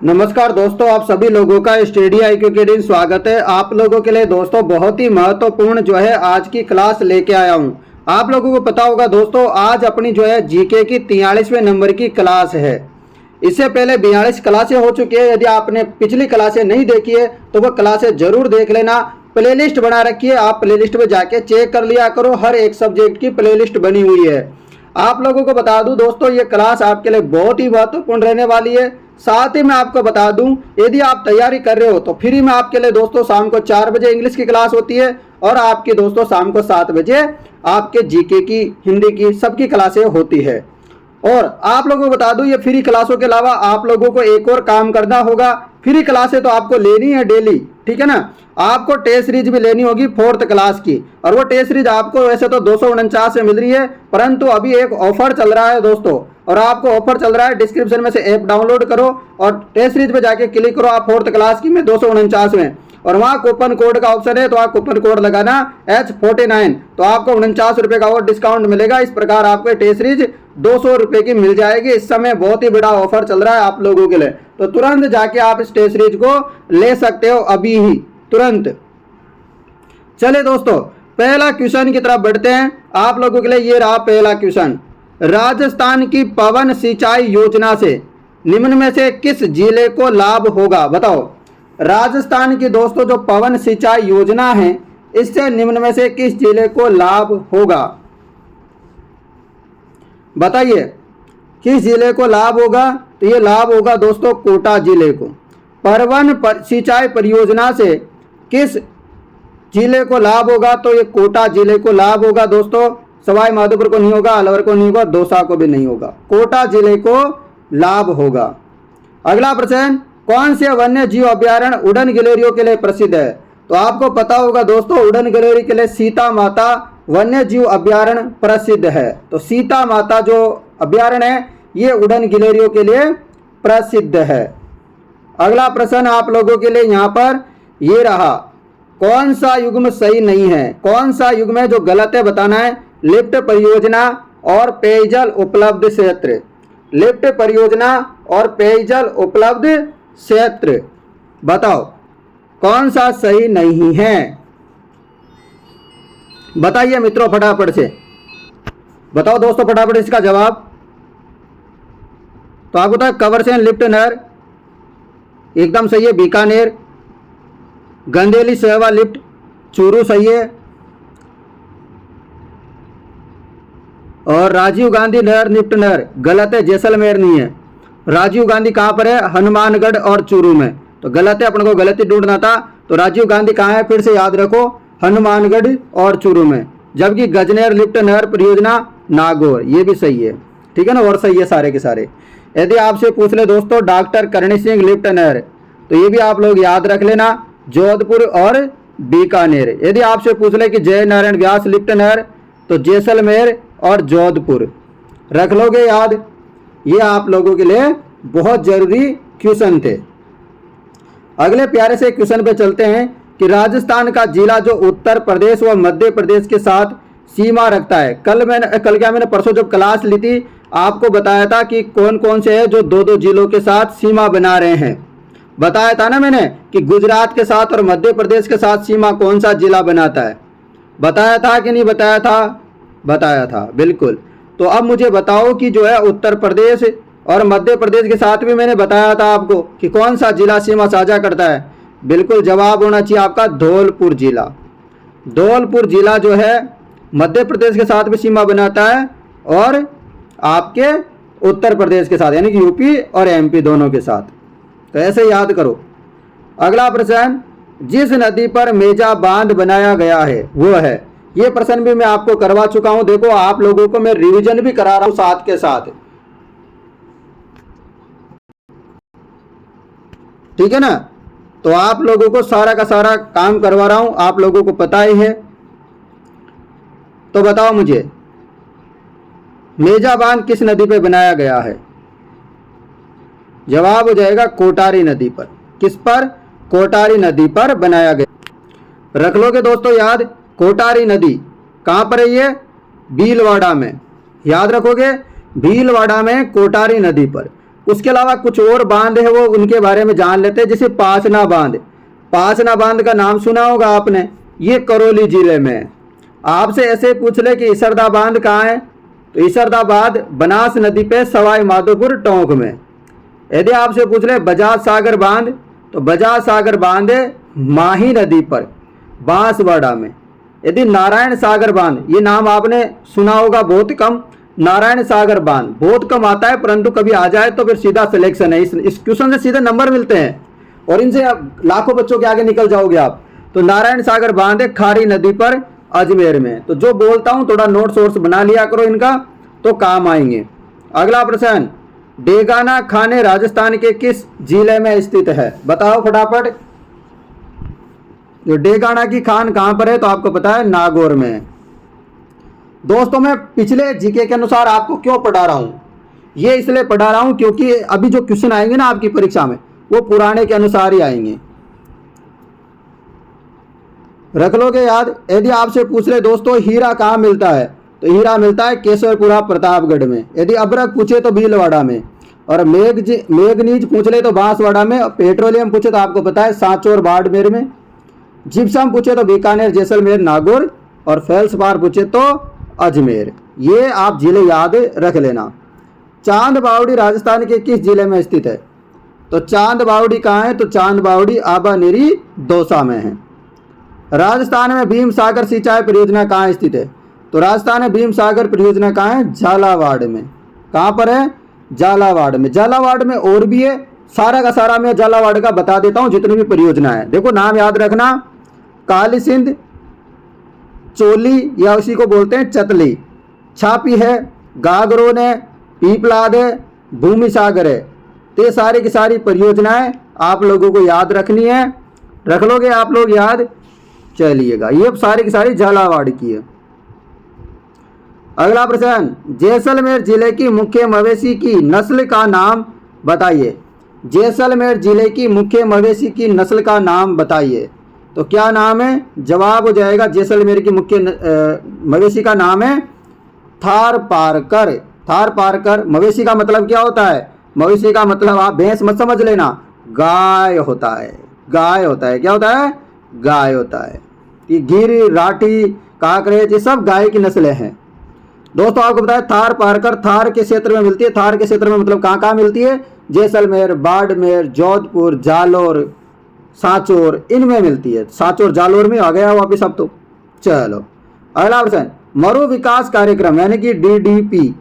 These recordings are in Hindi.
नमस्कार दोस्तों, आप सभी लोगों का स्टडी IQ अकेडमी स्वागत है। आप लोगों के लिए दोस्तों बहुत ही महत्वपूर्ण जो है आज की क्लास लेके आया हूं। आप लोगों को पता होगा दोस्तों, आज अपनी जो है जीके की 43वें नंबर की क्लास है। इससे पहले 42 क्लासें हो चुकी है। यदि आपने पिछली क्लासें नहीं देखी है तो वह क्लासें जरूर देख लेना। प्लेलिस्ट बना रखी है, आप प्लेलिस्ट में जाके चेक कर लिया करो। हर एक सब्जेक्ट की प्लेलिस्ट बनी हुई है। आप लोगों को बता दूं दोस्तों, ये क्लास आपके लिए बहुत ही महत्वपूर्ण रहने वाली है। साथ ही मैं आपको बता दूं, यदि आप तैयारी कर रहे हो तो फ्री में आपके लिए दोस्तों शाम को 4 बजे इंग्लिश की क्लास होती है और आपकी दोस्तों शाम को 7 बजे आपके जीके की, हिंदी की, सबकी क्लासें होती है। और आप लोगों को बता दूं, ये फ्री क्लासों के अलावा आप लोगों को एक और काम करना होगा। फ्री क्लासें तो आपको लेनी है डेली, ठीक है ना। आपको टेस्ट सीरीज भी लेनी होगी 4th क्लास की, और वो टेस्ट सीरीज आपको वैसे तो 249 में मिल रही है, परंतु अभी एक ऑफर चल रहा है दोस्तों। और आपको ऑफर चल रहा है, डिस्क्रिप्शन में से ऐप डाउनलोड करो और टेस्ट सीरीज पे जाके क्लिक करो आप 4th क्लास की में 249 में, और वहाँ कूपन कोड का ऑप्शन है तो आप कूपन कोड लगाना H49, तो आपको 49 रुपये का और डिस्काउंट मिलेगा। इस प्रकार आपको टेस्ट सीरीज 200 रुपये की मिल जाएगी। इस समय बहुत ही बड़ा ऑफर चल रहा है आप लोगों के लिए, तो तुरंत जाके आप इस टेस्ट सीरीज को ले सकते हो अभी ही, तुरंत। चले दोस्तों, पहला क्वेश्चन की तरफ बढ़ते हैं। आप लोगों के लिए ये रहा पहला क्वेश्चन। राजस्थान की पवन सिंचाई योजना से निम्न में से किस जिले को लाभ होगा? बताओ। राजस्थान की दोस्तों जो पवन सिंचाई योजना है, इससे निम्न में से किस जिले को लाभ होगा? बताइए किस जिले को लाभ होगा? तो ये लाभ होगा दोस्तों कोटा जिले को। पवन सिंचाई परियोजना से किस जिले को लाभ होगा? तो ये कोटा जिले को लाभ होगा दोस्तों। सवाई माधोपुर को नहीं होगा, अलवर को नहीं होगा, दौसा को भी नहीं होगा, कोटा जिले को लाभ होगा। अगला प्रश्न, कौन से वन्य जीव अभ्यारण्य उड़न गिलहरियों के लिए प्रसिद्ध है? तो आपको पता होगा दोस्तों, उड़न गिलहरी के लिए सीता माता वन्य जीव अभ्यारण्य प्रसिद्ध है। तो सीता माता जो अभ्यारण्य है ये उड़न गिलहरियों के लिए प्रसिद्ध है। अगला प्रश्न आप लोगों के लिए यहाँ पर ये रहा, कौन सा युग्म सही नहीं है? कौन सा युग्म है जो गलत है बताना है। लिफ्ट परियोजना और पेयजल उपलब्ध क्षेत्र, लिफ्ट परियोजना और पेयजल उपलब्ध क्षेत्र, बताओ कौन सा सही नहीं है? बताइए मित्रों फटाफट से, बताओ दोस्तों फटाफट इसका जवाब। तो आपको बताया कवरसेन लिफ्ट नहर एकदम सही है, बीकानेर। गंदेली सहवा लिफ्ट चूरू सही है, और राजीव गांधी नहर लिफ्ट नहर गलत है, जैसलमेर नहीं है। राजीव गांधी कहाँ पर है? हनुमानगढ़ और चूरू में, तो गलत है, अपन को गलती ढूंढना था। तो राजीव गांधी कहाँ है? फिर से याद रखो, हनुमानगढ़ और चूरू में। जबकि गजनेर लिफ्ट नहर परियोजना नागौर, ये भी सही है, ठीक है ना, और सही है सारे के सारे। यदि आपसे पूछ ले दोस्तों डॉक्टर करणी सिंह लिफ्ट नहर, तो ये भी आप लोग याद रख लेना, जोधपुर और बीकानेर। यदि आपसे पूछ ले कि जय नारायण व्यास लिफ्ट नहर, तो जैसलमेर और जोधपुर, रख लोगे याद। ये आप लोगों के लिए बहुत जरूरी क्वेश्चन थे। अगले प्यारे से क्वेश्चन पे चलते हैं कि राजस्थान का जिला जो उत्तर प्रदेश व मध्य प्रदेश के साथ सीमा रखता है। कल मैंने परसों जब क्लास ली थी आपको बताया था कि कौन कौन से हैं जो दो जिलों के साथ सीमा बना रहे हैं। बताया था ना मैंने कि गुजरात के साथ और मध्य प्रदेश के साथ सीमा कौन सा जिला बनाता है? बताया था कि नहीं बताया था? बताया था, बिल्कुल। तो अब मुझे बताओ कि जो है उत्तर प्रदेश और मध्य प्रदेश के साथ भी मैंने बताया था आपको कि कौन सा जिला सीमा साझा करता है। बिल्कुल जवाब होना चाहिए आपका धौलपुर जिला। धौलपुर जिला जो है मध्य प्रदेश के साथ भी सीमा बनाता है और आपके उत्तर प्रदेश के साथ, यानी कि यूपी और एमपी दोनों के साथ। तो ऐसे याद करो। अगला प्रश्न, जिस नदी पर मेजा बांध बनाया गया है वो है। ये प्रश्न भी मैं आपको करवा चुका हूं। देखो आप लोगों को मैं रिवीजन भी करा रहा हूं साथ के साथ, ठीक है ना। तो आप लोगों को सारा का सारा काम करवा रहा हूं, आप लोगों को पता ही है। तो बताओ मुझे, मेजा बांध किस नदी पर बनाया गया है? जवाब हो जाएगा कोटारी नदी पर। किस पर? कोटारी नदी पर बनाया गया। रख लोगे दोस्तों याद, कोटारी नदी कहां पर है? ये भीलवाड़ा में, याद रखोगे, भीलवाड़ा में कोटारी नदी पर। उसके अलावा कुछ और बांध है वो उनके बारे में जान लेते हैं। जैसे पाचना बांध, पाचना बांध का नाम सुना होगा आपने, ये करौली जिले में है। आपसे ऐसे पूछ ले कि इसरदा बांध कहाँ है, तो इसरदा बांध बनास नदी पे सवाई माधोपुर टोंक में। यदि आपसे पूछ ले बजाज सागर बांध, तो बजाज सागर बांध है माही नदी पर बांसवाड़ा में। यदि नारायण सागर बांध, ये नाम आपने सुना होगा बहुत कम, नारायण सागर बांध बहुत कम आता है, परंतु कभी आ जाए तो फिर सीधा सिलेक्शन है। इस क्वेश्चन से सीधे नंबर मिलते हैं और इनसे लाखों बच्चों के आगे निकल जाओगे आप। तो नारायण सागर बांध है खारी नदी पर अजमेर में। तो जो बोलता हूं थोड़ा नोट सोर्स बना लिया करो इनका, तो काम आएंगे। अगला प्रश्न, डेगाना खाने राजस्थान के किस जिले में स्थित है, बताओ फटाफट। जो डेगाना की खान कहां पर है, तो आपको पता है नागौर में है। दोस्तों मैं पिछले जीके के अनुसार आपको क्यों पढ़ा रहा हूं, ये इसलिए पढ़ा रहा हूं क्योंकि अभी जो क्वेश्चन आएंगे ना आपकी परीक्षा में, वो पुराने के अनुसार ही आएंगे, रख लोगे याद। यदि आपसे पूछ ले दोस्तों हीरा कहाँ मिलता है, तो हीरा मिलता है केसरपुरा प्रतापगढ़ में। यदि अबरक पूछे तो भीलवाड़ा में, और मेघनीज पूछ ले तो बांसवाड़ा में। पेट्रोलियम पूछे तो आपको पता है सांचौर बाड़मेर में। जिप्सम पूछे तो बीकानेर जैसलमेर नागौर, और फेल्सपार पूछे तो अजमेर। ये आप जिले याद रख लेना। चांद बावड़ी राजस्थान के किस जिले में स्थित है, तो चांद बावड़ी कहाँ है, तो चांद बावड़ी आबानेरी दौसा में है। राजस्थान में भीम सागर सिंचाई परियोजना कहाँ स्थित है, तो राजस्थान में भीम सागर परियोजना कहाँ है, झालावाड़ में। कहाँ पर है, झालावाड़ में। झालावाड़ में और भी है, सारा का सारा मैं झालावाड़ का बता देता हूँ जितनी भी परियोजना है। देखो नाम याद रखना, काली सिंध, चोली या उसी को बोलते हैं चतली, छापी है, गागरोन है, पीपलाद है, भूमि सागर है। तो ये सारी की सारी परियोजनाएं आप लोगों को याद रखनी है, रख लोगे आप लोग याद, चलिएगा। ये सारी की सारी झालावाड़ की है। अगला प्रश्न, जैसलमेर जिले की मुख्य मवेशी की नस्ल का नाम बताइए। जैसलमेर जिले की मुख्य मवेशी की नस्ल का नाम बताइए, तो क्या नाम है, जवाब हो जाएगा जैसलमेर की मुख्य मवेशी का नाम है थारपारकर। थारपारकर। मवेशी का मतलब क्या होता है, मवेशी का मतलब आप भैंस मत समझ लेना, गाय होता है। गाय होता है, क्या होता है, गाय होता है। कि गिर, राठी, काकरेज, ये सब गाय की नस्लें हैं। दोस्तों आपको बताया थारपारकर थार के क्षेत्र में मिलती है। थार के क्षेत्र में मतलब कहाँ कहाँ मिलती है, जैसलमेर, बाड़मेर, जोधपुर, जालोर, सांचौर, इनमें मिलती है। सांचौर जालोर में आ गया वापिस अब तो। चलो अगला प्रश्न, मरु विकास कार्यक्रम यानी कि DDP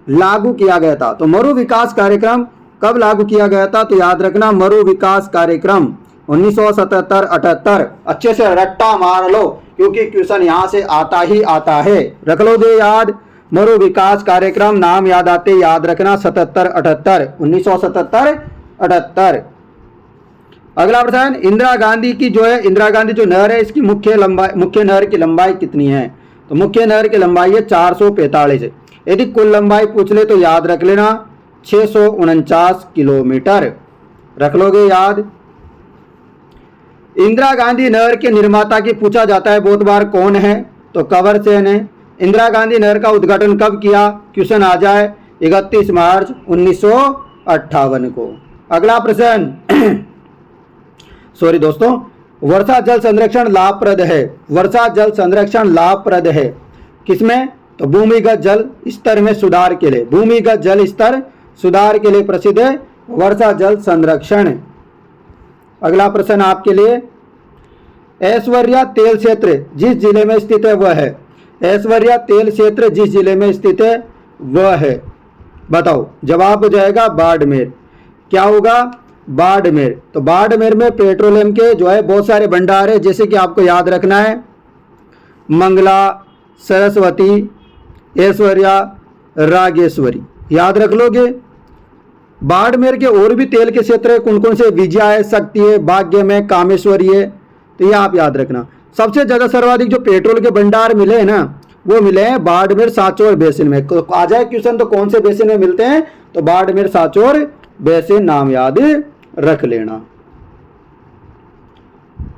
लागू किया गया था, तो मरु विकास कार्यक्रम कब लागू किया गया था, तो याद रखना मरु विकास कार्यक्रम 1977-78। अच्छे से रट्टा मार लो क्योंकि क्वेश्चन यहां से आता ही आता है, रख लो दे याद। मरु विकास कार्यक्रम नाम याद आते याद रखना 77-78, 1977-78। अगला प्रश्न, इंदिरा गांधी की जो है, इंदिरा गांधी जो नहर है इसकी मुख्य नहर की लंबाई कितनी है, तो मुख्य नहर की लंबाई है 445। यदि कुल लंबाई पूछ ले तो याद रख लेना 649 किलोमीटर, रख लोगे याद। इंदिरा गांधी नहर के निर्माता की पूछा जाता है बहुत बार कौन है, तो कंवर सेन है। इंदिरा गांधी नहर का उद्घाटन कब किया, क्वेश्चन आ जाए 31 मार्च 1958 को। अगला प्रश्न सॉरी दोस्तों, वर्षा जल संरक्षण लाभप्रद है। वर्षा जल संरक्षण लाभप्रद है किसमें, तो भूमिगत जल स्तर में सुधार के लिए। भूमिगत जल स्तर सुधार के लिए प्रसिद्ध है वर्षा जल संरक्षण। अगला प्रश्न आपके लिए, ऐश्वर्या तेल क्षेत्र जिस जिले में स्थित है वह है। ऐश्वर्या तेल क्षेत्र जिस जिले में स्थित है वह है, बताओ। जवाब हो जाएगा बाड़मेर। क्या होगा, बाड़मेर। तो बाड़मेर में पेट्रोलियम के जो है बहुत सारे भंडार है, जैसे कि आपको याद रखना है मंगला, सरस्वती, ऐश्वर्या, रागेश्वरी, याद रख लोगे। बाड़मेर के और भी तेल के क्षेत्र है, कौन कौन से, विजया है, शक्ति है, भाग्य में, कामेश्वरी है, तो ये आप याद रखना। सबसे ज्यादा सर्वाधिक जो पेट्रोल के भंडार मिले हैं ना, वो मिले हैं बाड़मेर सांचौर बेसिन में। तो आ जाए क्वेश्चन तो कौन से बेसिन में मिलते हैं, तो बाड़मेर सांचौर बेसिन, नाम याद रख लेना।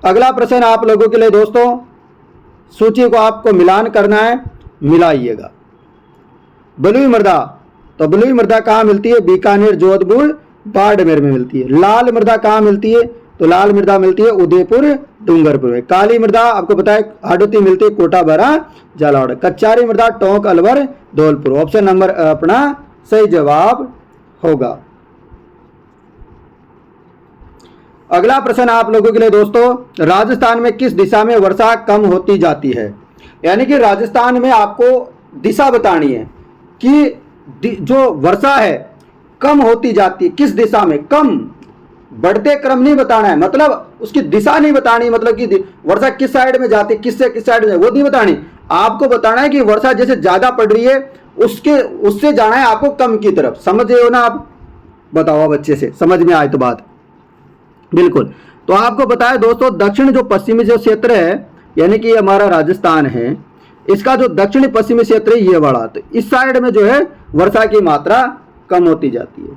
अगला प्रश्न आप लोगों के लिए दोस्तों, सूची को आपको मिलान करना है, मिलाइएगा। बलुई मृदा, तो बलुई मृदा कहाँ मिलती है? बीकानेर, जोधपुर, बाड़मेर में मिलती है। लाल मृदा कहाँ मिलती है? तो लाल मृदा मिलती है उदयपुर, डूंगरपुर में। काली मृदा आपको पता है हाडोती मिलती है कोटा, बरा, झालावाड़। कच्चारी मृदा टोंक, अलवर, धौलपुर। ऑप्शन नंबर अपना सही जवाब होगा। अगला प्रश्न आप लोगों के लिए दोस्तों, राजस्थान में किस दिशा में वर्षा कम होती जाती है? यानी कि राजस्थान में आपको दिशा बतानी है कि जो वर्षा है कम होती जाती है, किस दिशा में? कम, बढ़ते क्रम नहीं बताना है, मतलब उसकी दिशा नहीं बतानी, मतलब कि वर्षा किस साइड में जाती है, किससे किस साइड में, वो नहीं बतानी। आपको बताना है कि वर्षा जैसे ज्यादा पड़ रही है उससे जाना है आपको कम की तरफ। समझ रहे हो ना आप? बताओ अब अच्छे से, समझ में आए तो बात। बिल्कुल। तो आपको बताया दोस्तों, दक्षिण जो पश्चिमी जो क्षेत्र है, यानी कि हमारा राजस्थान है, इसका जो दक्षिणी पश्चिमी क्षेत्र है ये वाला, तो इस साइड में जो है वर्षा की मात्रा कम होती जाती है।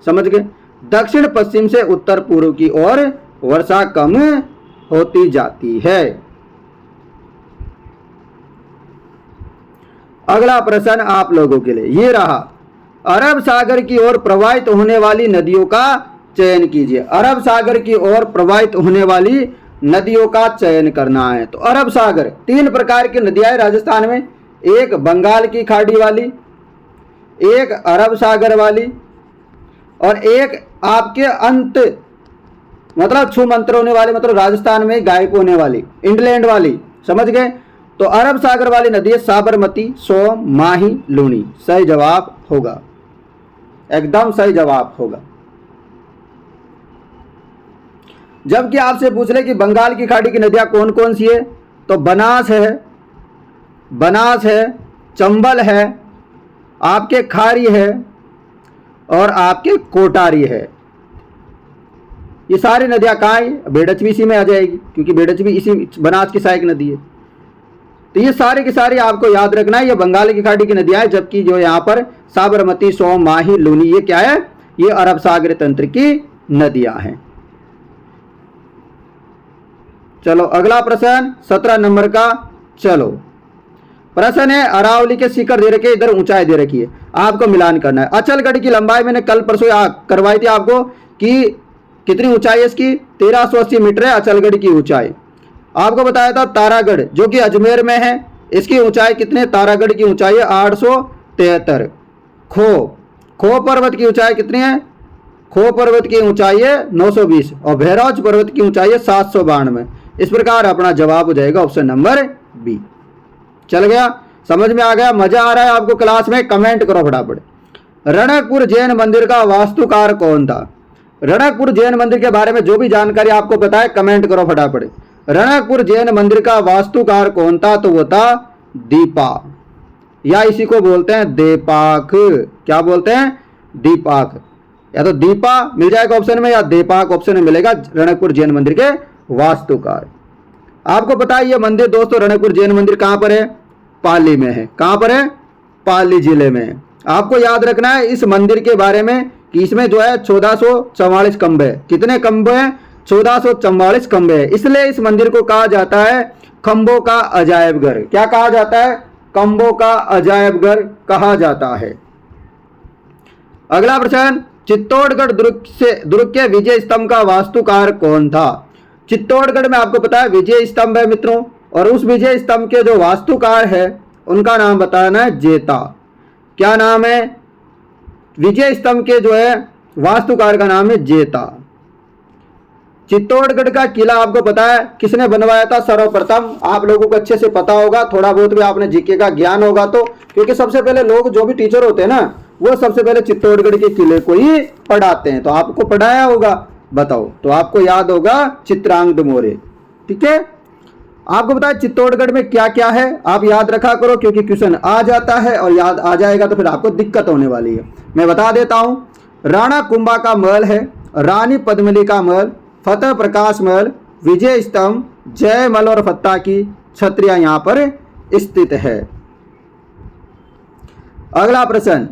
समझ गए? दक्षिण पश्चिम से उत्तर पूर्व की ओर वर्षा कम होती जाती है। अगला प्रश्न आप लोगों के लिए ये रहा, अरब सागर की ओर प्रवाहित होने वाली नदियों का चयन कीजिए। अरब सागर की ओर प्रवाहित होने वाली नदियों का चयन करना है। तो अरब सागर, 3 प्रकार की नदियां हैं राजस्थान में, एक बंगाल की खाड़ी वाली, एक अरब सागर वाली, और एक आपके अंत मतलब छूमंतर होने वाली, मतलब राजस्थान में गायब होने वाली, इंग्लैंड वाली। समझ गए? तो अरब सागर वाली नदी है साबरमती, सोम, माही, लूनी। सही जवाब होगा, एकदम सही जवाब होगा। जबकि आपसे पूछ ले कि बंगाल की खाड़ी की नदियां कौन कौन सी है, तो बनास है, चंबल है, आपके खारी है, और आपके कोटारी है। ये सारी नदियां कहाँ है? बेडच इसी में आ जाएगी, क्योंकि बेडच भी इसी बनास की सहायक नदी है। तो ये सारी की सारी आपको याद रखना है, ये बंगाल की खाड़ी की नदियां हैं, जबकि जो यहाँ पर साबरमती, सोम, माही, लूनी, ये क्या है? ये अरब सागर तंत्र की नदियां हैं। चलो अगला प्रश्न 17 नंबर का। चलो प्रश्न है, अरावली के शिखर दे रखे, इधर ऊंचाई दे रखी है, आपको मिलान करना है। अचलगढ़ की लंबाई मैंने कल परसों करवाई थी आपको कि कितनी ऊंचाई है इसकी? 1380 मीटर है अचलगढ़ की ऊंचाई। आपको बताया था तारागढ़ जो कि अजमेर में है, इसकी ऊंचाई कितनी है? तारागढ़ की ऊंचाई है 873। खो पर्वत की ऊंचाई कितनी है? खो पर्वत की ऊंचाई है 920, और भैरौच पर्वत की ऊंचाई है 792। इस प्रकार अपना जवाब हो जाएगा ऑप्शन नंबर बी। चल गया? समझ में आ गया? मजा आ रहा है आपको क्लास में? कमेंट करो फटाफट। रणकपुर जैन मंदिर का वास्तुकार कौन था? रणकपुर जैन मंदिर के बारे में जो भी जानकारी आपको पता है कमेंट करो फटाफट। रणकपुर जैन मंदिर का वास्तुकार कौन था? तो वो था दीपा, या इसी को बोलते हैं देपाक। क्या बोलते हैं? दीपाक। या तो दीपा मिल जाएगा ऑप्शन में, या देपाक ऑप्शन में मिलेगा रणकपुर जैन मंदिर के वास्तुकार। आपको पता है ये मंदिर दोस्तों, रणकपुर जैन मंदिर कहां पर है? पाली में है। कहां पर है? पाली जिले में है। आपको याद रखना है इस मंदिर के बारे में कि इसमें जो है 1444 खंभे। कितने खंभे हैं? 1444 खंभे है। इसलिए इस मंदिर को कहा जाता है खंभों का अजायब घर। क्या कहा जाता है? खंभों का अजायब घर कहा जाता है। अगला प्रश्न, चित्तौड़गढ़ दुर्ग के विजय स्तंभ का वास्तुकार कौन था? चित्तौड़गढ़ में आपको पता है विजय स्तंभ है मित्रों, और उस विजय स्तंभ के जो वास्तुकार है उनका नाम बताना है जेता। क्या नाम है? विजय स्तंभ के जो है वास्तुकार का नाम है जेता। चित्तौड़गढ़ का किला आपको पता है किसने बनवाया था सर्वप्रथम? आप लोगों को अच्छे से पता होगा, थोड़ा बहुत भी आपने जीके का ज्ञान होगा तो, क्योंकि सबसे पहले लोग जो भी टीचर होते हैं ना वो सबसे पहले चित्तौड़गढ़ के किले को ही पढ़ाते हैं। तो आपको पढ़ाया होगा, बताओ, तो आपको याद होगा चित्रांगद मौर्य। ठीक है? आपको पता है चित्तौड़गढ़ में क्या क्या है, आप याद रखा करो, क्योंकि क्वेश्चन आ जाता है और याद आ जाएगा तो फिर आपको दिक्कत होने वाली है। मैं बता देता हूं, राणा कुंभा का महल है, रानी पद्मिनी का महल, फतेह प्रकाश महल, विजय स्तंभ, जय महल और फत्ता की छत्रियां यहां पर स्थित है। अगला प्रश्न,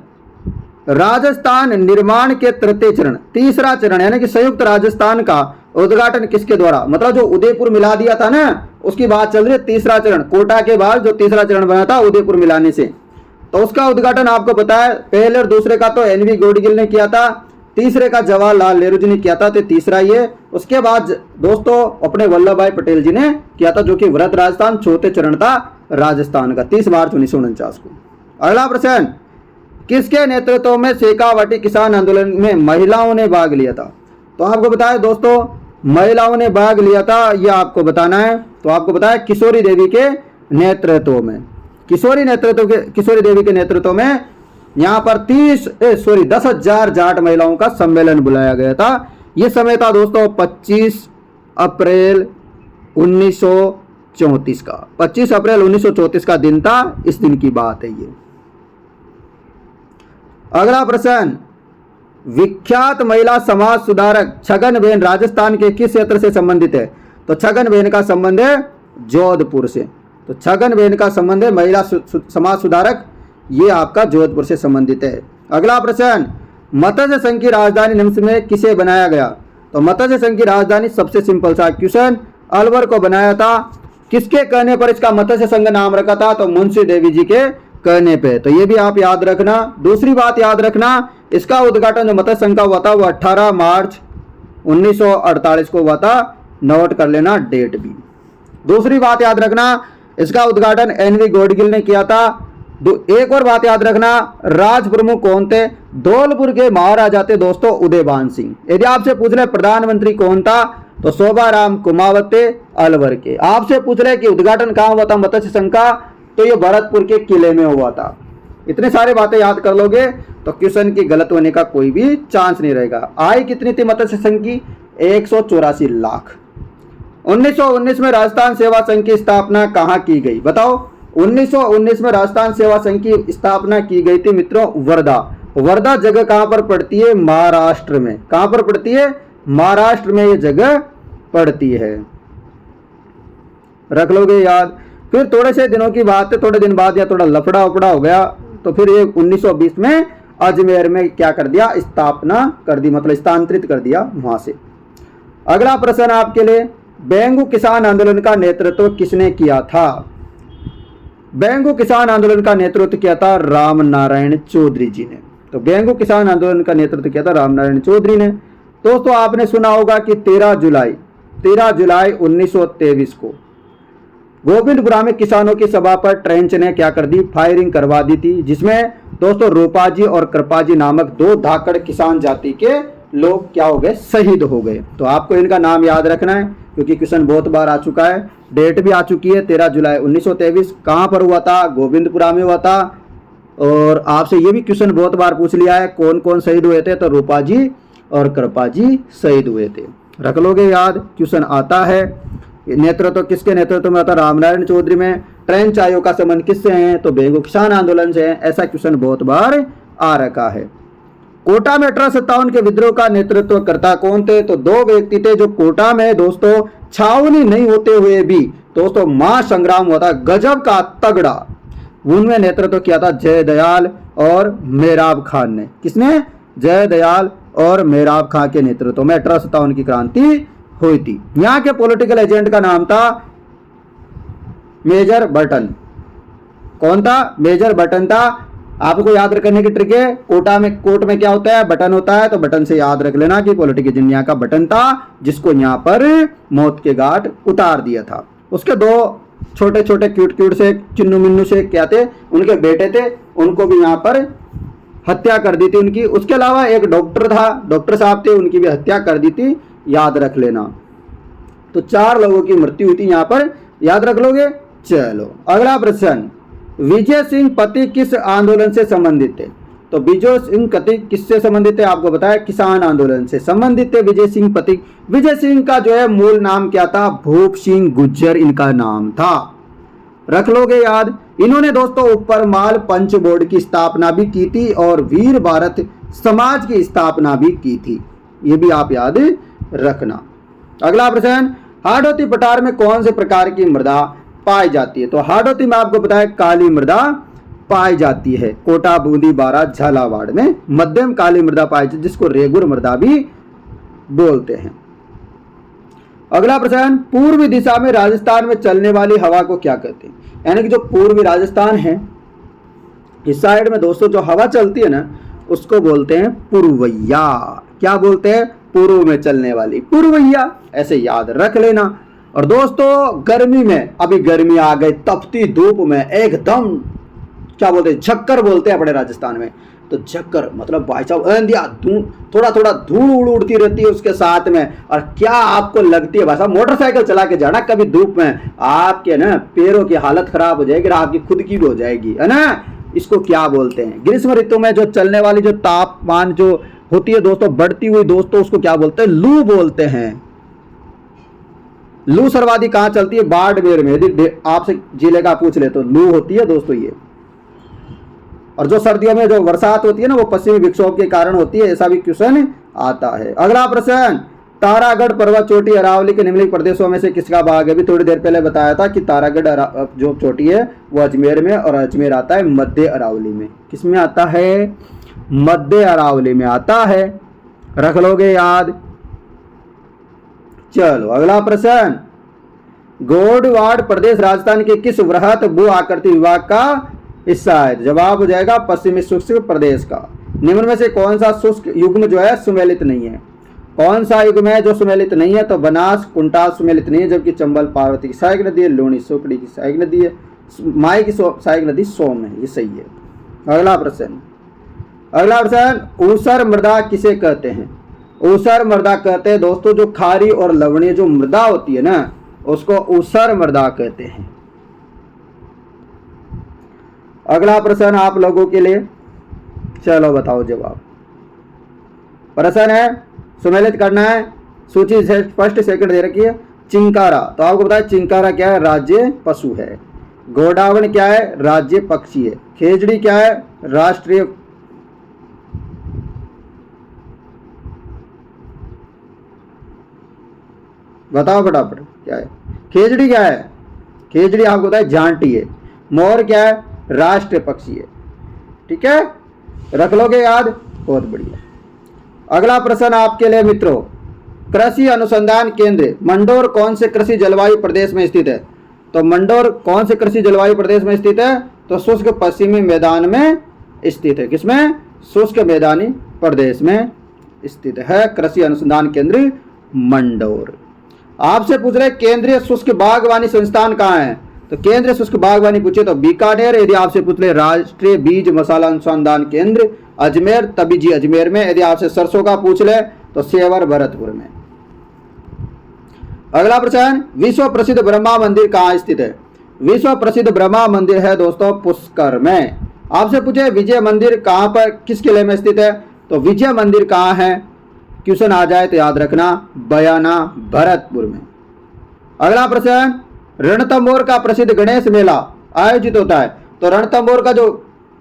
राजस्थान निर्माण के तृतीय चरण, तीसरा चरण यानी कि संयुक्त राजस्थान का उद्घाटन किसके द्वारा? मतलब जो उदयपुर मिला दिया था ना, उसकी बात चल रही है। तीसरा चरण कोटा के बाद जो तीसरा चरण बना था उदयपुर मिलाने से, तो उसका उद्घाटन आपको पता है, पहले और दूसरे का तो एनवी गोडगिल ने किया था, तीसरे का जवाहरलाल नेहरू जी ने किया था, तो तीसरा ये। उसके बाद दोस्तों अपने वल्लभ भाई पटेल जी ने किया था, जो कि वृहत राजस्थान चौथे चरण था राजस्थान का, 30 मार्च 1949 को। अगला प्रश्न, किसके नेतृत्व में शेखावाटी किसान आंदोलन में महिलाओं ने भाग लिया था? तो आपको बताया दोस्तों महिलाओं ने भाग लिया था, यह आपको बताना है। तो आपको बताया किशोरी देवी के नेतृत्व में, किशोरी देवी के नेतृत्व में यहाँ पर 10,000 जाट महिलाओं का सम्मेलन बुलाया गया था। यह समय था दोस्तों 25 अप्रैल 1934 का, 25 अप्रैल 1934 का दिन था, इस दिन की बात है ये। अगला प्रश्न, विख्यात महिला समाज सुधारक छगनबेन राजस्थान के किस क्षेत्र से संबंधित है? तो छगनबेन का संबंध है जोधपुर से। तो छगनबेन का संबंध है महिला समाज सुधारक, ये आपका जोधपुर से संबंधित है। अगला प्रश्न, मत्स्य संघ की राजधानी निम्न में किसे बनाया गया? तो मत्स्य संघ की राजधानी सबसे सिंपल सा क्वेश्चन अलवर को बनाया था। किसके कहने पर इसका मत्स्य संघ नाम रखा था? तो मुंशी देवी जी के कहने पे। तो ये भी आप याद रखना। दूसरी बात याद रखना, इसका उद्घाटन जो मत्स्य संघ का हुआ था वो 18 मार्च 1948 को हुआ था, नोट कर लेना डेट भी। दूसरी बात याद रखना, इसका उद्घाटन एनवी गोडगिल ने किया था। एक और बात याद रखना, राज प्रमुख कौन थे? धौलपुर के महाराजा थे दोस्तों उदयभान सिंह। यदि आपसे पूछ ले प्रधानमंत्री कौन था? तो शोभाराम कुमावत थे अलवर के। आपसे पूछ रहे कि उद्घाटन कहाँ हुआ था मत्स्य संघ का? तो ये भरतपुर के किले में हुआ था। इतने सारे बातें याद कर लोगे तो क्वेश्चन की गलत होने का कोई भी चांस नहीं रहेगा। आय कितनी थी मत्स्य संघ की? 184 लाख। 1919 में राजस्थान सेवा संघ की स्थापना कहाँ की गई? बताओ। 1919 में राजस्थान सेवा संघ की स्थापना की गई थी मित्रों वर्धा। वर्धा जगह कहाँ पर पड़ती है? महाराष्ट्र में। कहाँ पर पड़ती है? महाराष्ट्र में ये जगह पड़ती है, रख लोगे याद। फिर थोड़े से दिनों की बात है, थोड़े दिन बाद या थोड़ा लफड़ा उपड़ा हो गया, तो फिर ये 1920 में अजमेर में क्या कर दिया? स्थापना कर दी, मतलब स्थानांतरित कर दिया वहां से। अगला प्रश्न आपके लिए, बेंगू किसान आंदोलन का नेतृत्व किसने किया था? बेंगू किसान आंदोलन का नेतृत्व किया था राम नारायण चौधरी जी ने। तो बेंगू किसान आंदोलन का नेतृत्व किया था राम नारायण चौधरी ने। दोस्तों आपने सुना होगा कि 13 जुलाई 1923 को गोविंदपुरा में किसानों की सभा पर ट्रेंच ने क्या कर दी? फायरिंग करवा दी थी, जिसमें दोस्तों रूपाजी और कृपाजी नामक 2 धाकड़ किसान जाति के लोग क्या हो गए? शहीद हो गए। तो आपको इनका नाम याद रखना है, क्योंकि क्वेश्चन बहुत बार आ चुका है, डेट भी आ चुकी है। 13 जुलाई 1923 कहाँ पर हुआ था? गोविंदपुरा में हुआ था। और आपसे ये भी क्वेश्चन बहुत बार पूछ लिया है, कौन कौन शहीद हुए थे? तो रूपाजी और कृपाजी शहीद हुए थे, रख लोगे याद। क्वेश्चन आता है। नेतृत्व किसके नेतृत्व में आता? रामनारायण चौधरी में। ट्रेंच आयोग का संबंध किससे है? तो बेंगू किसान आंदोलन से है। ऐसा क्वेश्चन बहुत बार आ रखा है। कोटा में 1857 के विद्रोह का नेतृत्व करता कौन थे? तो 2 व्यक्ति थे जो कोटा में दोस्तों छावनी नहीं होते हुए भी दोस्तों महासंग्राम हुआ था, गजब का तगड़ा। उनमें नेतृत्व किया था जयदयाल और मेहराब खान ने। किसने? जयदयाल और मेहराब खान के नेतृत्व में 1857 की क्रांति हुई थी। यहाँ के पॉलिटिकल एजेंट का नाम था मेजर बटन। कौन था? मेजर बटन था। आपको याद रखने की ट्रिक है, कोर्ट में क्या होता है? बटन होता है। तो बटन से याद रख लेना कि पॉलिटिकल एजेंट यहाँ का बटन था, जिसको यहाँ पर मौत के घाट उतार दिया था। उसके 2 छोटे छोटे क्यूट से चिन्नू मिन्नू से क्या थे? उनके बेटे थे, उनको भी यहाँ पर हत्या कर दी थी उनकी। उसके अलावा एक डॉक्टर था, डॉक्टर साहब थे, उनकी भी हत्या कर दी थी, याद रख लेना। तो 4 लोगों की मृत्यु हुई थी यहाँ पर, याद रख लोगे। चलो अगला प्रश्न, विजय सिंह पति किस आंदोलन से संबंधित थे? तो विजय सिंह पति किससे संबंधित है? आपको बताया किसान आंदोलन से संबंधित थे विजय सिंह पति। विजय सिंह का जो है मूल नाम क्या था? भूप सिंह गुज्जर इनका नाम था, रख लोगे याद। इन्होंने दोस्तों ऊपर माल पंच बोर्ड की स्थापना भी की थी और वीर भारत समाज की स्थापना भी की थी, ये भी आप याद रखना। अगला प्रश्न, हाड़ौती पठार में कौन से प्रकार की मृदा पाई जाती है? तो हाड़ौती में आपको बताया काली मृदा पाई जाती है। कोटा, बूंदी, बारां, झालावाड़ में मध्यम काली मृदा पाई जाती है, जिसको रेगुर मृदा भी बोलते हैं। अगला प्रश्न, पूर्वी दिशा में राजस्थान में चलने वाली हवा को क्या कहते हैं? यानी कि जो पूर्वी राजस्थान है इस साइड में दोस्तों जो हवा चलती है ना उसको बोलते हैं पुरवैया। क्या बोलते हैं? पूर्व में चलने वाली पुरवैया, ऐसे याद रख लेना। और दोस्तों गर्मी में, अभी गर्मी आ गई, तपती धूप में एकदम क्या बोलते हैं, झक्कर बोलते हैं अपने राजस्थान में। तो झक्कर मतलब भाई साहब अंधिया, थोड़ा थोड़ा धूल उड़ती रहती है उसके साथ में। और क्या आपको लगती है भाई साहब, मोटरसाइकिल चला के जाना कभी धूप में, आपके ना पैरों की हालत खराब हो जाएगी, आपकी खुद की भी हो जाएगी, है ना। इसको क्या बोलते हैं? ग्रीष्म ऋतु में जो चलने वाली जो तापमान जो होती है दोस्तों, बढ़ती हुई दोस्तों, उसको क्या बोलते हैं? लू बोलते हैं। लू सर्वाधिक कहां चलती है? बाड़मेर में। यदि आपसे जिले का पूछ ले तो लू होती है दोस्तों ये। और जो सर्दियों में जो बरसात होती है ना, वो पश्चिमी विक्षोभ के कारण होती है, ऐसा भी क्वेश्चन आता है। अगला प्रश्न, तारागढ़ पर्वत चोटी अरावली के निम्नलिखित प्रदेशों में से किसका भाग है? अभी थोड़ी देर पहले बताया था कि तारागढ़ जो चोटी है वो अजमेर में, और अजमेर आता है मध्य अरावली में। किसमें आता है? मध्य अरावली में आता है। रख लोगे याद। चलो अगला प्रश्न, गोडवाड़ प्रदेश राजस्थान के किस वृहत भू आकृति विभाग का हिस्सा है? जवाब हो जाएगा पश्चिमी शुष्क प्रदेश का। निम्न में से कौन सा शुष्क युग्म जो है सुमेलित नहीं है? कौन सा युग्म है जो सुमेलित नहीं है? तो बनास कुंटा सुमेलित नहीं है, जबकि चंबल पार्वती की सहायक नदी है, लूणी सोकड़ी की सहायक नदी है, माई की सहायक नदी सोम है। ये सही है। अगला प्रश्न, ऊसर मृदा किसे कहते हैं? ऊसर मृदा कहते हैं दोस्तों जो खारी और लवणीय जो मृदा होती है ना, उसको ऊसर मृदा कहते हैं। अगला प्रश्न आप लोगों के लिए, चलो बताओ जवाब। प्रश्न है, सुमेलित करना है, सूची से फर्स्ट सेकंड दे रखी है। चिंकारा, तो आपको बताया चिंकारा क्या है? राज्य पशु है। गोडावण क्या है? राज्य पक्षी है। खेजड़ी क्या है? राष्ट्रीय बताओ फटाफट क्या है? खेजड़ी क्या है? खेजड़ी आपको बताया जांटी है। मोर क्या है? राष्ट्रीय पक्षी है। ठीक है, रख लोगे याद, बहुत बढ़िया। अगला प्रश्न आपके लिए मित्रों, कृषि अनुसंधान केंद्र मंडोर कौन से कृषि जलवायु प्रदेश में स्थित है? तो मंडोर कौन से कृषि जलवायु प्रदेश में स्थित है? तो शुष्क पश्चिमी मैदान में स्थित है। किसमें? शुष्क मैदानी प्रदेश में स्थित है कृषि अनुसंधान केंद्र मंडोर। आपसे पूछ रहे केंद्रीय शुष्क बागवानी संस्थान कहाँ है? तो केंद्रीय शुष्क बागवानी पूछे तो बीकानेर। यदि आपसे पूछ ले राष्ट्रीय बीज मसाला अनुसंधान केंद्र अजमेर, तभी जी अजमेर में। यदि आपसे सरसों का पूछ ले तो सेवर भरतपुर में। अगला प्रश्न, विश्व प्रसिद्ध ब्रह्मा मंदिर कहाँ स्थित है? विश्व प्रसिद्ध ब्रह्मा मंदिर है दोस्तों पुष्कर में। आपसे पूछे विजय मंदिर कहाँ पर किस किले में स्थित है? तो विजय मंदिर कहाँ है? क्वेश्चन आ जाए तो याद रखना, बयाना भरतपुर में। अगला प्रश्न, रणथंभौर का प्रसिद्ध गणेश मेला आयोजित होता है। तो रणथंभौर का जो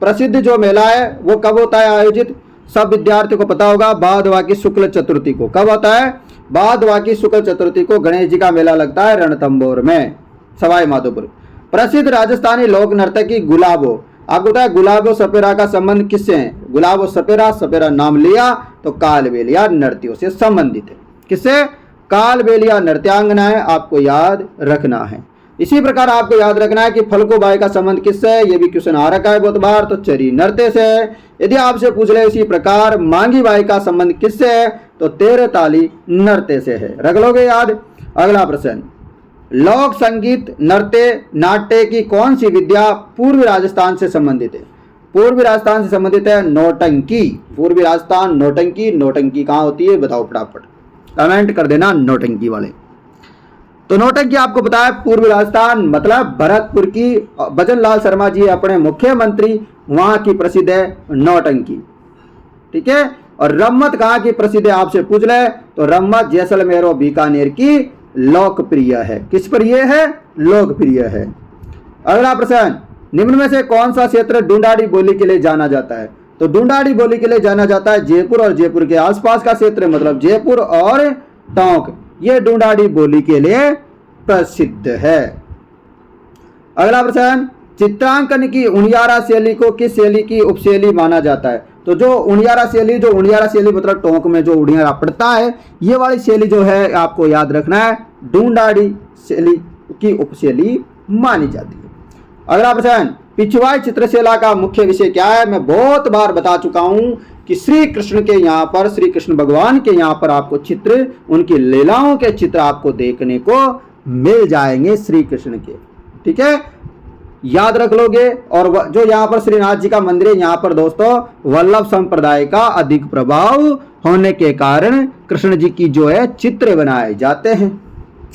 प्रसिद्ध जो मेला है वो कब होता है आयोजित? सब विद्यार्थियों को पता होगा, भादवा की शुक्ल चतुर्थी को। कब होता है? भादवा की शुक्ल चतुर्थी को गणेश जी का मेला लगता है रणथंभौर में, सवाई माधोपुर। प्रसिद्ध राजस्थानी लोक नर्तकी गुलाबो, आपको पता है गुलाबो सपेरा का संबंध किससे है? गुलाबो सपेरा, सपेरा नाम लिया तो कालबेलिया नृत्यों से संबंधित है। किससे? कालबेलिया नृत्यांगनाएं आपको याद रखना है। इसी प्रकार आपको याद रखना है कि फल्गुबाई का संबंध किससे है? ये भी क्वेश्चन आ रखा है बहुत बार, तो चरी नृत्य से है। यदि आपसे पूछ ले इसी प्रकार मांगी बाई का संबंध किससे है? तो तेरह ताली नृत्य से है। रख लोगे याद। अगला प्रश्न, लोक संगीत नृत्य नाट्य की कौन सी विद्या पूर्वी राजस्थान से संबंधित है? पूर्वी राजस्थान से संबंधित है नौटंकी। पूर्वी राजस्थान नौटंकी। नौटंकी कहाँ होती है बताओ फटाफट, कमेंट कर देना नौटंकी वाले। तो नौटंकी आपको पता है पूर्वी राजस्थान मतलब भरतपुर की भजन लाल शर्मा जी अपने मुख्यमंत्री, वहां की प्रसिद्ध है नौटंकी। ठीक है, और रम्मत कहाँ की प्रसिद्ध है आपसे पूछ ले तो रम्मत जैसलमेर और बीकानेर की लोकप्रिय है। किस पर यह है? लोकप्रिय है। अगला प्रश्न, निम्न में से कौन सा क्षेत्र ढूंढाड़ी बोली के लिए जाना जाता है? तो ढूंढाड़ी बोली के लिए जाना जाता है जयपुर और जयपुर के आसपास का क्षेत्र, मतलब जयपुर और टोंक, ये ढूंढाड़ी बोली के लिए प्रसिद्ध है। अगला प्रश्न, चित्रांकन की उनियारा शैली को किस शैली की उपशैली माना जाता है? तो जो उनियारा शैली मतलब टोंक में जो उनियारा पड़ता है, ये वाली शैली जो है आपको याद रखना है ढूंढाड़ी शैली की उपशैली मानी जाती है। अगला प्रश्न, पिछवाई चित्रशिला का मुख्य विषय क्या है? मैं बहुत बार बता चुका हूं कि श्री कृष्ण के यहाँ पर, श्री कृष्ण भगवान के यहाँ पर आपको चित्र, उनकी लीलाओं के चित्र आपको देखने को मिल जाएंगे श्री कृष्ण के। ठीक है, याद रख लोगे। और जो यहाँ पर श्रीनाथ जी का मंदिर है, यहाँ पर दोस्तों वल्लभ संप्रदाय का अधिक प्रभाव होने के कारण कृष्ण जी की जो है चित्र बनाए जाते हैं।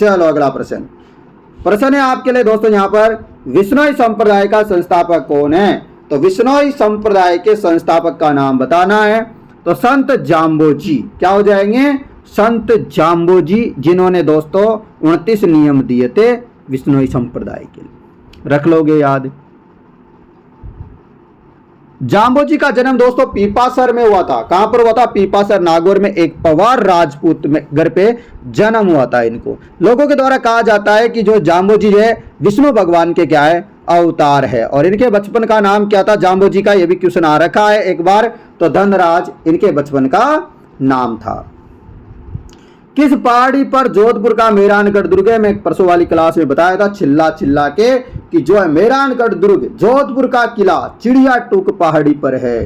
चलो अगला प्रश्न है आपके लिए दोस्तों, यहाँ पर विश्नोई संप्रदाय का संस्थापक कौन है? तो विश्नोई संप्रदाय के संस्थापक का नाम बताना है। तो संत जाम्बोजी, क्या हो जाएंगे? संत जाम्बोजी, जिन्होंने दोस्तों 29 नियम दिए थे विश्नोई संप्रदाय के लिए, रख लोगे याद। जाम्बोजी का जन्म दोस्तों पीपासर में हुआ था। कहां पर हुआ था? पीपासर, नागौर में एक पवार राजपूत में घर पे जन्म हुआ था। इनको लोगों के द्वारा कहा जाता है कि जो जाम्बोजी है विष्णु भगवान के क्या है? अवतार है। और इनके बचपन का नाम क्या था जाम्बोजी का? ये भी क्वेश्चन आ रखा है एक बार। तो धनराज इनके बचपन का नाम था। किस पहाड़ी पर जोधपुर का मेहरानगढ़ दुर्ग है? मैं परसों वाली क्लास में बताया था चिल्ला चिल्ला के कि जो है मेहरानगढ़ दुर्ग जोधपुर का किला चिड़िया टूक पहाड़ी पर है।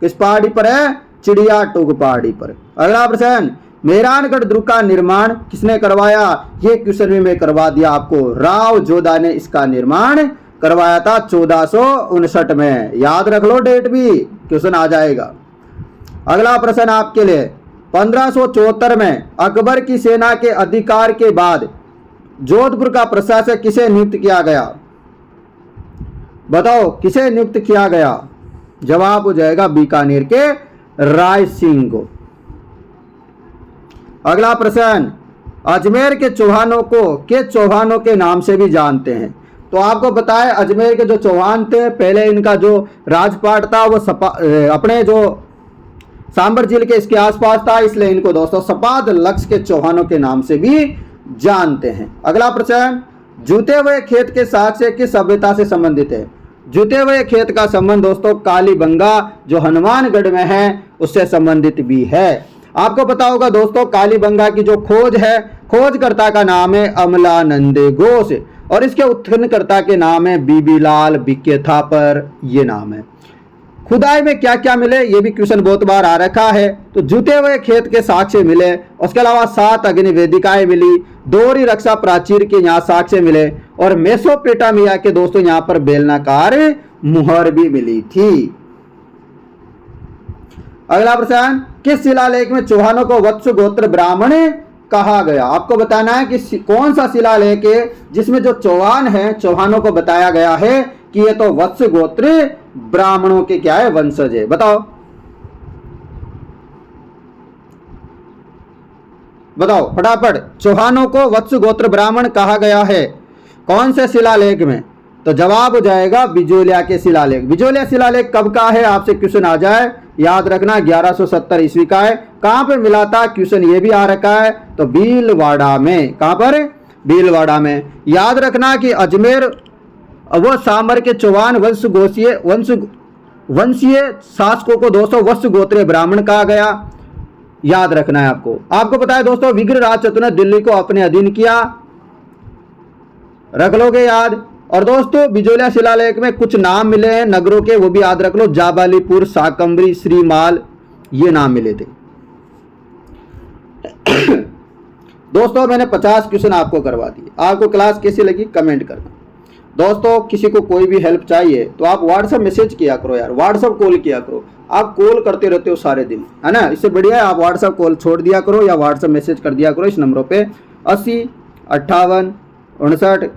किस पहाड़ी पर है? चिड़िया टूक पहाड़ी पर। अगला प्रश्न, मेहरानगढ़ दुर्ग का निर्माण किसने करवाया? ये क्वेश्चन भी मैं करवा दिया आपको। राव जोधा ने इसका निर्माण करवाया था 1459 में। याद रख लो, डेट भी क्वेश्चन आ जाएगा। अगला प्रश्न आपके लिए, 1574 में अकबर की सेना के अधिकार के बाद जोधपुर का प्रशासक किसे नियुक्त किया गया? बताओ किसे नियुक्त किया गया? जवाब हो जाएगा बीकानेर के राय सिंह को। अगला प्रश्न, अजमेर के चौहानों के नाम से भी जानते हैं। तो आपको बताया अजमेर के जो चौहान थे, पहले इनका जो राजपाट था वो अपने जो सांबर जिले के इसके आसपास था, इसलिए इनको दोस्तों सपाद लक्ष के चौहानों के नाम से भी जानते हैं। अगला प्रश्न, जूते हुए खेत के साक्ष्य किस सभ्यता से संबंधित है? जूते हुए खेत का संबंध दोस्तों कालीबंगा जो हनुमानगढ़ में है उससे संबंधित भी है। आपको पता होगा दोस्तों कालीबंगा की जो खोज है, खोजकर्ता का नाम है अमलानंदे घोष और इसके उत्खननकर्ता के नाम है बीबी लाल बिक्के थापर, ये नाम है। खुदाई में क्या क्या मिले? ये भी क्वेश्चन बहुत बार आ रखा है। तो जूते हुए खेत के साक्ष्य मिले, उसके अलावा 7 अग्नि वेदिकाएं मिली, दोहरी रक्षा प्राचीर के यहाँ साक्ष्य मिले और मेसोपोटामिया के दोस्तों यहाँ पर बेलनाकार मुहर भी मिली थी। अगला प्रश्न, किस शिलालेख में चौहानों को वत्स गोत्र ब्राह्मण कहा गया? आपको बताना है कि कौन सा शिलालेख है जिसमें जो चौहान है चौहानों को बताया गया है कि ये तो वत्स गोत्र ब्राह्मणों के क्या है? वंशज है। बताओ बताओ फटाफट, चौहानों को वत्स गोत्र ब्राह्मण कहा गया है कौन से शिलालेख में? तो जवाब हो जाएगा बिजोलिया के शिलालेख। बिजोलिया शिलालेख कब का है? आपसे क्वेश्चन आ जाए, याद रखना 1170 ईस्वी का है। कहां पे मिला था? क्वेश्चन ये भी आ रखा है। तो भीलवाड़ा में। कहां पर? भीलवाड़ा में। याद रखना कि अजमेर वो सांबर के चौहान वंशीय शासकों को दोस्तों वत्स गोत्रीय ब्राह्मण कहा गया। याद रखना है आपको। आपको पता है दोस्तों विग्रह राजचतुर ने दिल्ली को अपने अधीन किया, रख लोगे याद। और दोस्तों बिजोलिया शिलालेख में कुछ नाम मिले हैं नगरों के, वो भी याद रख लो। जाबालीपुर, शाकंबरी, श्रीमाल, ये नाम मिले थे। दोस्तों मैंने 50 क्वेश्चन आपको करवा दिए। आपको क्लास कैसी लगी कमेंट करना। दोस्तों किसी को कोई भी हेल्प चाहिए तो आप व्हाट्सएप मैसेज किया करो यार, व्हाट्सएप कॉल किया करो। आप कॉल करते रहते हो सारे दिन, है ना। इससे बढ़िया है आप व्हाट्सएप कॉल छोड़ दिया करो या व्हाट्सएप मैसेज कर दिया करो इस नंबरों पे 80 58 59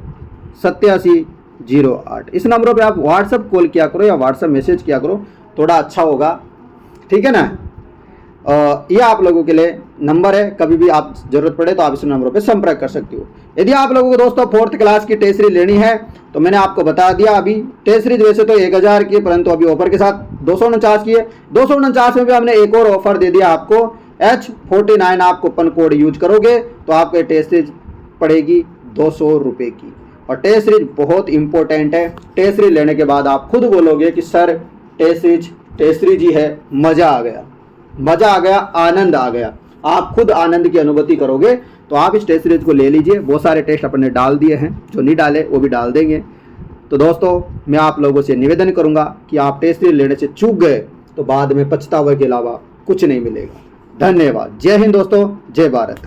87 08। इस नंबरों पे आप व्हाट्सएप कॉल किया करो या व्हाट्सएप मैसेज किया करो, थोड़ा अच्छा होगा, ठीक है ना। ये आप लोगों के लिए नंबर है, कभी भी आप जरूरत पड़े तो आप इस नंबरों पे संपर्क कर सकते हो। यदि आप लोगों को दोस्तों 4th क्लास की टेस्ट सीरीज लेनी है तो मैंने आपको बता दिया, अभी टेस्ट सीरीज वैसे तो 1000 की है49 अभी ऑफर के साथ 249 की है। 249 में भी हमने एक और ऑफर दे दिया आपको, H49 आप कूपन कोड यूज करोगे तो आपको टेस्ट सीरीज पड़ेगी 200 रुपये की। और टेस्ट सीरीज बहुत इंपॉर्टेंट है। टेस्ट सीरीज लेने के बाद आप खुद बोलोगे कि सर टेस्ट सीरीज ही है, मजा आ गया, मजा आ गया, आनंद आ गया। आप खुद आनंद की अनुभूति करोगे। तो आप इस टेस्ट सीरीज को ले लीजिए। बहुत सारे टेस्ट अपने डाल दिए हैं, जो नहीं डाले वो भी डाल देंगे। तो दोस्तों मैं आप लोगों से निवेदन करूंगा कि आप टेस्ट सीरीज लेने से चूक गए तो बाद में पछतावे के अलावा कुछ नहीं मिलेगा। धन्यवाद। जय हिंद दोस्तों, जय भारत।